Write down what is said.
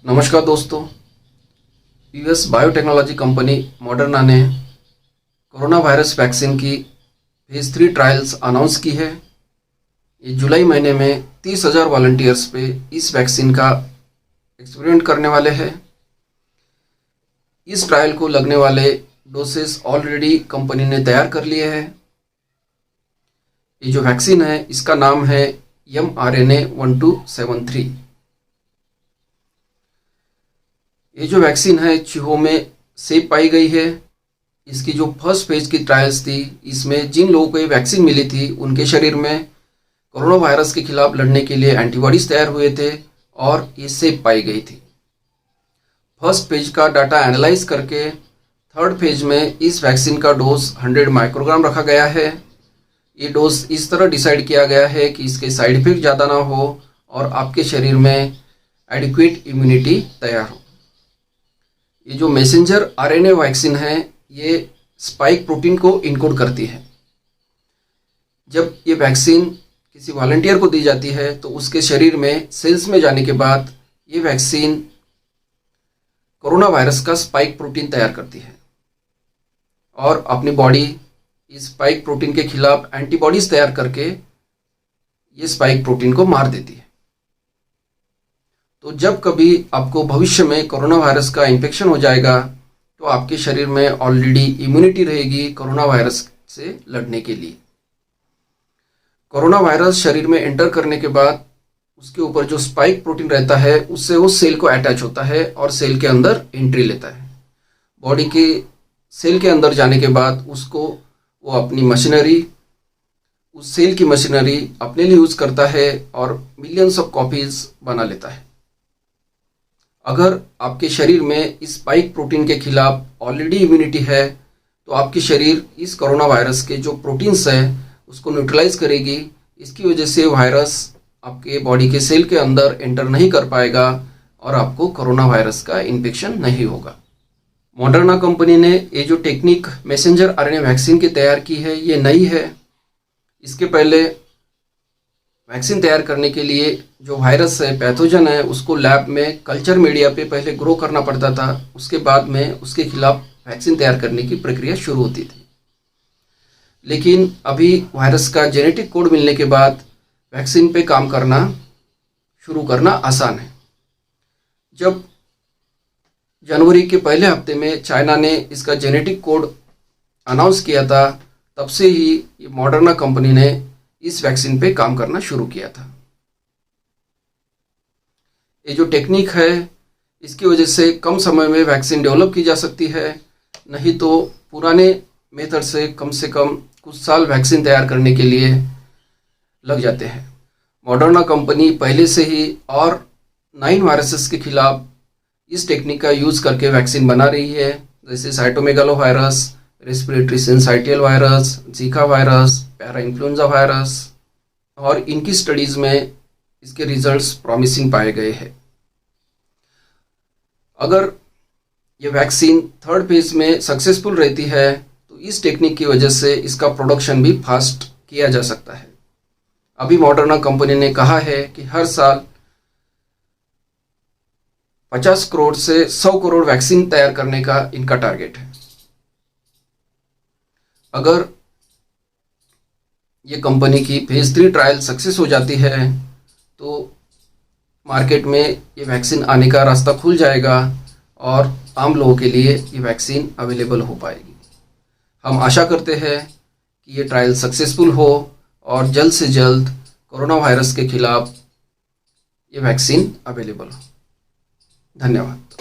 नमस्कार दोस्तों। US biotechnology company Moderna ने कोरोना वायरस वैक्सीन की फेज 3 ट्रायल्स अनाउंस की है। ये जुलाई महीने में 30,000 वॉलंटियर्स पे इस वैक्सीन का एक्सपेरिमेंट करने वाले हैं। इस ट्रायल को लगने वाले डोसेस ऑलरेडी कंपनी ने तैयार कर लिए हैं। ये जो वैक्सीन है इसका नाम है mRNA-1273। ये जो वैक्सीन है चूहों में सेफ पाई गई है। इसकी जो फर्स्ट फेज की ट्रायल्स थी, इसमें जिन लोगों को ये वैक्सीन मिली थी उनके शरीर में कोरोना वायरस के खिलाफ लड़ने के लिए एंटीबॉडीज तैयार हुए थे और ये सेफ पाई गई थी। फर्स्ट फेज का डाटा एनालाइज करके थर्ड फेज में इस वैक्सीन का डोज 100 माइक्रोग्राम रखा गया है। ये डोज इस तरह डिसाइड किया गया है कि इसके साइड इफेक्ट ज़्यादा ना हो और आपके शरीर में एडिक्वेट इम्यूनिटी तैयार हो। ये जो मैसेंजर आरएनए वैक्सीन है ये स्पाइक प्रोटीन को इनकोड करती है। जब ये वैक्सीन किसी वॉलंटियर को दी जाती है तो उसके शरीर में सेल्स में जाने के बाद ये वैक्सीन कोरोना वायरस का स्पाइक प्रोटीन तैयार करती है और अपनी बॉडी इस स्पाइक प्रोटीन के खिलाफ एंटीबॉडीज तैयार करके ये स्पाइक प्रोटीन को मार देती है। तो जब कभी आपको भविष्य में कोरोना वायरस का इन्फेक्शन हो जाएगा तो आपके शरीर में ऑलरेडी इम्यूनिटी रहेगी कोरोना वायरस से लड़ने के लिए। कोरोना वायरस शरीर में एंटर करने के बाद उसके ऊपर जो स्पाइक प्रोटीन रहता है उससे वो सेल को अटैच होता है और सेल के अंदर एंट्री लेता है। बॉडी के सेल के अंदर जाने के बाद उसको वो अपनी मशीनरी, उस सेल की मशीनरी अपने लिए यूज करता है और मिलियंस ऑफ कॉपीज बना लेता है। अगर आपके शरीर में इस स्पाइक प्रोटीन के खिलाफ ऑलरेडी इम्यूनिटी है तो आपके शरीर इस कोरोना वायरस के जो प्रोटीन्स है उसको न्यूट्रलाइज करेगी। इसकी वजह से वायरस आपके बॉडी के सेल के अंदर एंटर नहीं कर पाएगा और आपको कोरोना वायरस का इन्फेक्शन नहीं होगा। मॉडर्ना कंपनी ने ये जो टेक्निक मैसेंजर आरएनए वैक्सीन की तैयार की है ये नई है। इसके पहले वैक्सीन तैयार करने के लिए जो वायरस है, पैथोजन है, उसको लैब में कल्चर मीडिया पे पहले ग्रो करना पड़ता था। उसके बाद में उसके खिलाफ वैक्सीन तैयार करने की प्रक्रिया शुरू होती थी। लेकिन अभी वायरस का जेनेटिक कोड मिलने के बाद वैक्सीन पे काम करना शुरू करना आसान है। जब जनवरी के पहले हफ्ते में चाइना ने इसका जेनेटिक कोड अनाउंस किया था तब से ही ये मॉडर्ना कंपनी ने इस वैक्सीन पे काम करना शुरू किया था। ये जो टेक्निक है इसकी वजह से कम समय में वैक्सीन डेवलप की जा सकती है, नहीं तो पुराने मेथड से कम कुछ साल वैक्सीन तैयार करने के लिए लग जाते हैं। मॉडर्ना कंपनी पहले से ही और 9 वायरसेस के खिलाफ इस टेक्निक का यूज करके वैक्सीन बना रही है, जैसे cytomegalovirus, respiratory syncytial virus, zika virus, parainfluenza virus, और इनकी स्टडीज में इसके रिजल्ट्स प्रॉमिसिंग पाए गए हैं। अगर ये वैक्सीन थर्ड फेज में सक्सेसफुल रहती है तो इस टेक्निक की वजह से इसका प्रोडक्शन भी फास्ट किया जा सकता है। अभी मॉडर्ना कंपनी ने कहा है कि हर साल 50 करोड़ से 100 करोड़ वैक्सीन तैयार करने का इनका टारगेट है। अगर ये कंपनी की फेज 3 ट्रायल सक्सेस हो जाती है तो मार्केट में ये वैक्सीन आने का रास्ता खुल जाएगा और आम लोगों के लिए ये वैक्सीन अवेलेबल हो पाएगी। हम आशा करते हैं कि ये ट्रायल सक्सेसफुल हो और जल्द से जल्द कोरोना वायरस के खिलाफ ये वैक्सीन अवेलेबल हो। धन्यवाद।